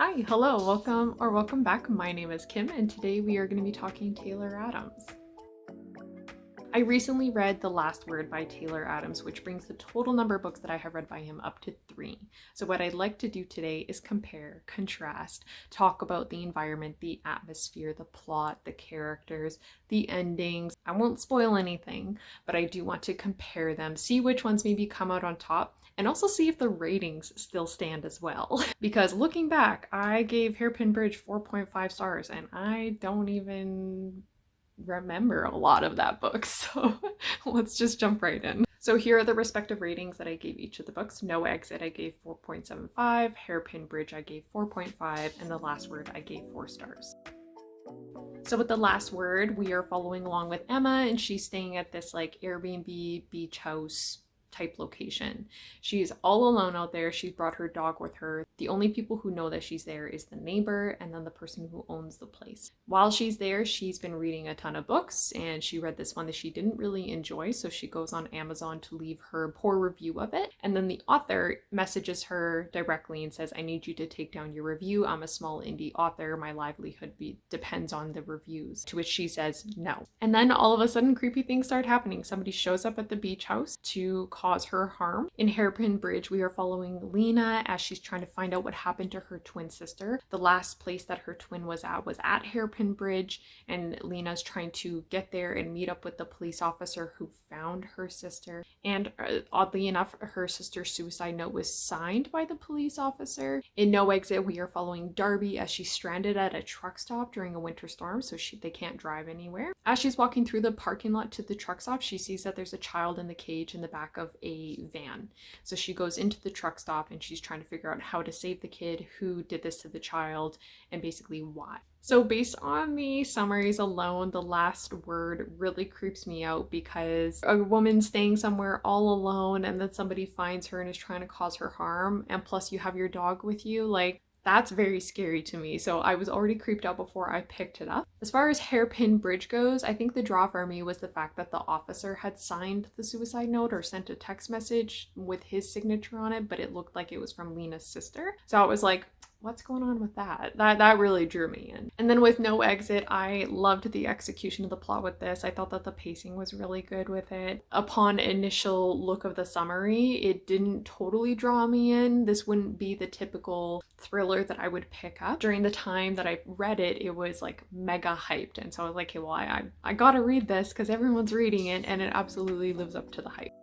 Hi, hello, welcome back. My name is Kim, and today we are going to be talking Taylor Adams. I recently read The Last Word by Taylor Adams, which brings the total number of books that I have read by him up to 3. So what I'd like to do today is compare, contrast, talk about the environment, the atmosphere, the plot, the characters, the endings. I won't spoil anything, but I do want to compare them, see which ones maybe come out on top, and also see if the ratings still stand as well. Because looking back, I gave Hairpin Bridge 4.5 stars, and I don't even remember a lot of that book, so let's just jump right in. So here are the respective ratings that I gave each of the books. No Exit I gave 4.75, Hairpin Bridge I gave 4.5, and The Last Word I gave 4 stars. So with The Last Word, we are following along with Emma, and she's staying at this like Airbnb beach house type location. She's all alone out there. She's brought her dog with her. The only people who know that she's there is the neighbor and then the person who owns the place. While she's there, she's been reading a ton of books, and she read this one that she didn't really enjoy, so she goes on Amazon to leave her poor review of it. And then the author messages her directly and says, "I need you to take down your review. I'm a small indie author. My livelihood depends on the reviews." To which she says no. And then all of a sudden creepy things start happening. Somebody shows up at the beach house to cause her harm. In Hairpin Bridge, we are following Lena as she's trying to find out what happened to her twin sister. The last place that her twin was at Hairpin Bridge, and Lena's trying to get there and meet up with the police officer who found her sister. And oddly enough, her sister's suicide note was signed by the police officer. In No Exit, we are following Darby as she's stranded at a truck stop during a winter storm, so they can't drive anywhere. As she's walking through the parking lot to the truck stop, she sees that there's a child in the cage in the back of a van. So she goes into the truck stop and she's trying to figure out how to save the kid, who did this to the child, and basically why. So based on the summaries alone, The Last Word really creeps me out because a woman staying somewhere all alone and then somebody finds her and is trying to cause her harm, and plus you have your dog with you, like, that's very scary to me. So I was already creeped out before I picked it up. As far as Hairpin Bridge goes, I think the draw for me was the fact that the officer had signed the suicide note or sent a text message with his signature on it, but it looked like it was from Lena's sister. So I was like, what's going on with that? That really drew me in. And then with No Exit, I loved the execution of the plot with this. I thought that the pacing was really good with it. Upon initial look of the summary, it didn't totally draw me in. This wouldn't be the typical thriller that I would pick up. During the time that I read it, it was like mega hyped. And so I was like, okay, well, I gotta read this because everyone's reading it, and it absolutely lives up to the hype.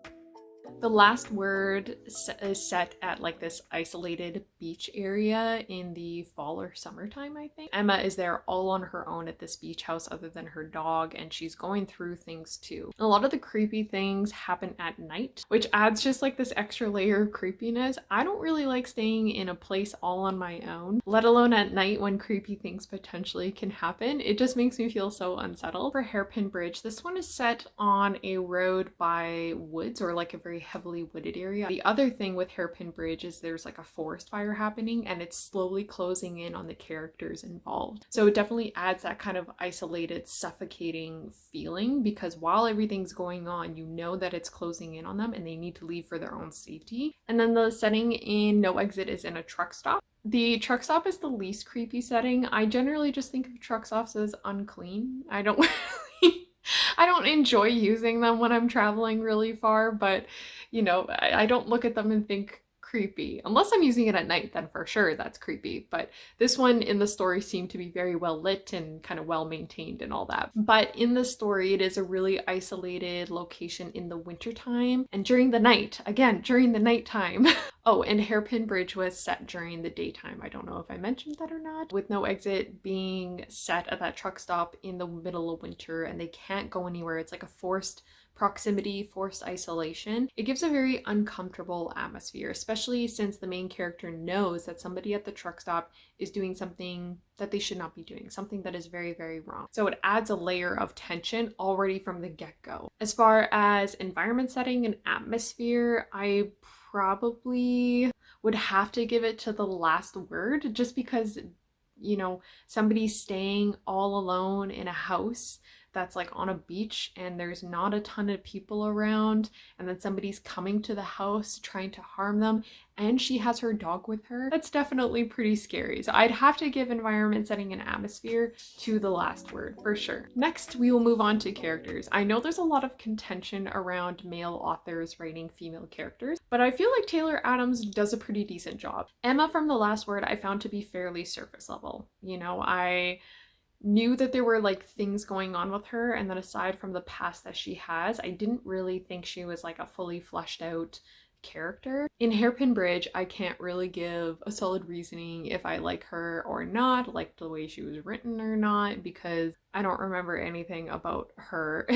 The Last Word is set at like this isolated beach area in the fall or summertime, I think. Emma is there all on her own at this beach house other than her dog, and she's going through things too. And a lot of the creepy things happen at night, which adds just like this extra layer of creepiness. I don't really like staying in a place all on my own, let alone at night when creepy things potentially can happen. It just makes me feel so unsettled. For Hairpin Bridge, this one is set on a road by woods, or like a very heavily wooded area. The other thing with Hairpin Bridge is there's like a forest fire happening, and it's slowly closing in on the characters involved. So it definitely adds that kind of isolated, suffocating feeling, because while everything's going on, you know that it's closing in on them and they need to leave for their own safety. And then the setting in No Exit is in a truck stop. The truck stop is the least creepy setting. I generally just think of truck stops as unclean. I don't enjoy using them when I'm traveling really far, but you know, I don't look at them and think creepy. Unless I'm using it at night, then for sure that's creepy. But this one in the story seemed to be very well lit and kind of well maintained and all that. But in the story, it is a really isolated location in the wintertime and during the night. Again, during the nighttime. Oh, and Hairpin Bridge was set during the daytime. I don't know if I mentioned that or not. With No Exit being set at that truck stop in the middle of winter and they can't go anywhere. It's like a forced proximity, forced isolation. It gives a very uncomfortable atmosphere, especially since the main character knows that somebody at the truck stop is doing something that they should not be doing, something that is very, very wrong. So it adds a layer of tension already from the get-go. As far as environment setting and atmosphere, I probably would have to give it to The Last Word, just because, you know, somebody staying all alone in a house that's like on a beach and there's not a ton of people around, and then somebody's coming to the house trying to harm them, and she has her dog with her. That's definitely pretty scary. So I'd have to give environment, setting, and atmosphere to The Last Word for sure. Next, we will move on to characters. I know there's a lot of contention around male authors writing female characters, but I feel like Taylor Adams does a pretty decent job. Emma from The Last Word I found to be fairly surface level. You know, I knew that there were like things going on with her, and that aside from the past that she has, I didn't really think she was like a fully fleshed out character. In Hairpin Bridge, I can't really give a solid reasoning if I like her or not, like the way she was written or not, because I don't remember anything about her.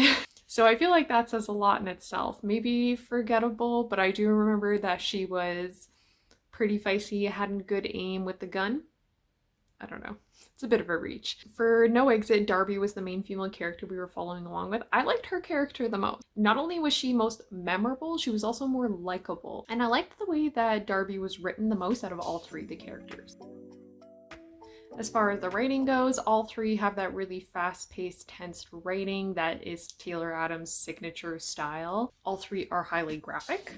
So I feel like that says a lot in itself. Maybe forgettable, but I do remember that she was pretty feisty, had good aim with the gun. I don't know. It's a bit of a reach. For No Exit, Darby was the main female character we were following along with. I liked her character the most. Not only was she most memorable, she was also more likable. And I liked the way that Darby was written the most out of all three of the characters. As far as the writing goes, all three have that really fast-paced, tense writing that is Taylor Adams' signature style. All three are highly graphic.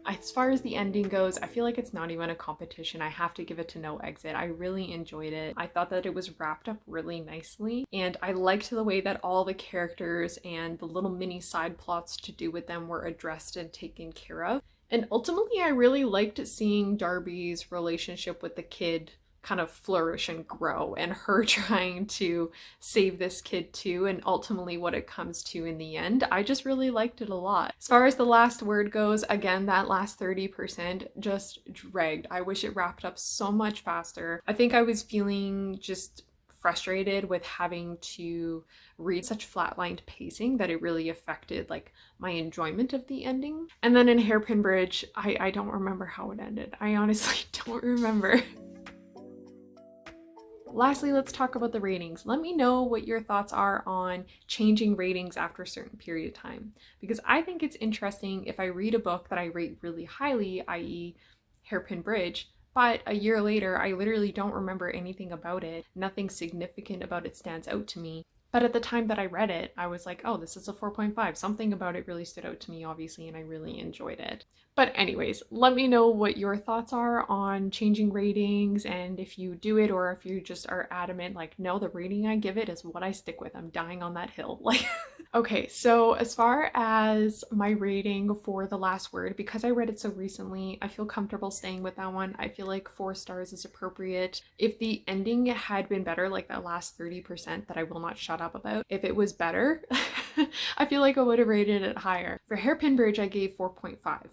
As far as the ending goes, I feel like it's not even a competition. I have to give it to No Exit. I really enjoyed it. I thought that it was wrapped up really nicely, and I liked the way that all the characters and the little mini side plots to do with them were addressed and taken care of. And ultimately, I really liked seeing Darby's relationship with the kid kind of flourish and grow, and her trying to save this kid too, and ultimately what it comes to in the end. I just really liked it a lot. As far as The Last Word goes, again, that last 30% just dragged. I wish it wrapped up so much faster. I think I was feeling just frustrated with having to read such flatlined pacing that it really affected like my enjoyment of the ending. And then in Hairpin Bridge, I don't remember how it ended. I honestly don't remember. Lastly, let's talk about the ratings. Let me know what your thoughts are on changing ratings after a certain period of time, because I think it's interesting if I read a book that I rate really highly, i.e. Hairpin Bridge, but a year later I literally don't remember anything about it. Nothing significant about it stands out to me. But at the time that I read it, I was like, oh, this is a 4.5. Something about it really stood out to me, obviously, and I really enjoyed it. But anyways, let me know what your thoughts are on changing ratings, and if you do it, or if you just are adamant, like, no, the rating I give it is what I stick with. I'm dying on that hill. Like, okay, so as far as my rating for The Last Word, because I read it so recently, I feel comfortable staying with that one. I feel like 4 stars is appropriate. If the ending had been better, like that last 30% that I will not shut up about, if it was better, I feel like I would have rated it higher. For Hairpin Bridge, I gave 4.5.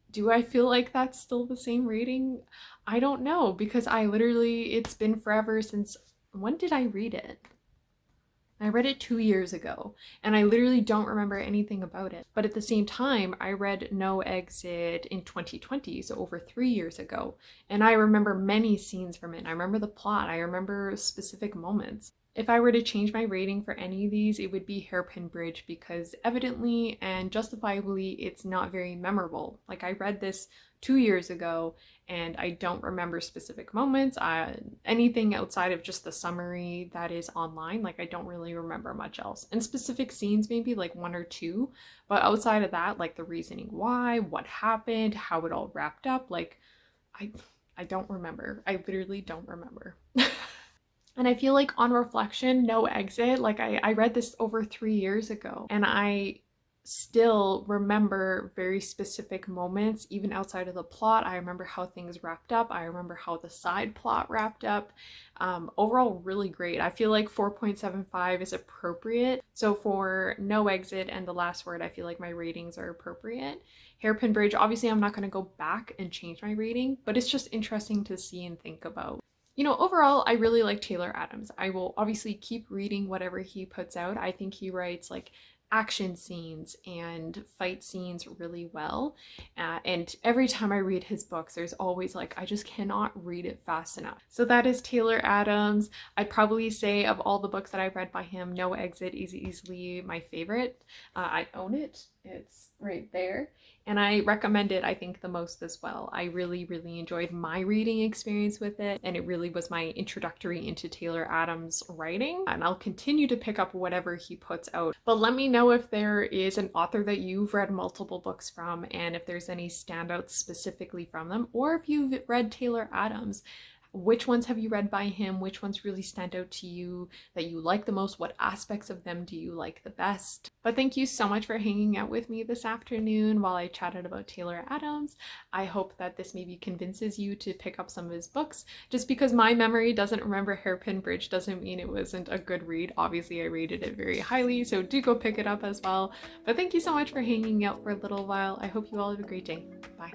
Do I feel like that's still the same rating? I don't know, because it's been forever since, when did I read it? I read it 2 years ago, and I literally don't remember anything about it. But at the same time, I read No Exit in 2020, so over 3 years ago, and I remember many scenes from it. I remember the plot, I remember specific moments. If I were to change my rating for any of these, it would be Hairpin Bridge, because evidently and justifiably, it's not very memorable. Like, I read this 2 years ago, and I don't remember specific moments. Anything outside of just the summary that is online, like, I don't really remember much else. And specific scenes, maybe like 1 or 2, but outside of that, like the reasoning why, what happened, how it all wrapped up, like, I don't remember. I literally don't remember. And I feel like on reflection, No Exit, like I read this over 3 years ago, and I still remember very specific moments, even outside of the plot. I remember how things wrapped up. I remember how the side plot wrapped up. Overall, really great. I feel like 4.75 is appropriate. So for No Exit and The Last Word, I feel like my ratings are appropriate. Hairpin Bridge, obviously I'm not going to go back and change my rating, but it's just interesting to see and think about. You know, overall, I really like Taylor Adams. I will obviously keep reading whatever he puts out. I think he writes like action scenes and fight scenes really well. And every time I read his books, there's always like, I just cannot read it fast enough. So that is Taylor Adams. I'd probably say of all the books that I've read by him, No Exit is easily my favorite. I own it It's right there. And I recommend it, I think, the most as well. I really, really enjoyed my reading experience with it, and it really was my introductory into Taylor Adams' writing. And I'll continue to pick up whatever he puts out. But let me know if there is an author that you've read multiple books from, and if there's any standouts specifically from them, or if you've read Taylor Adams. Which ones have you read by him? Which ones really stand out to you that you like the most? What aspects of them do you like the best? But thank you so much for hanging out with me this afternoon while I chatted about Taylor Adams. I hope that this maybe convinces you to pick up some of his books. Just because my memory doesn't remember Hairpin Bridge doesn't mean it wasn't a good read. Obviously, I rated it very highly, so do go pick it up as well. But thank you so much for hanging out for a little while. I hope you all have a great day. Bye.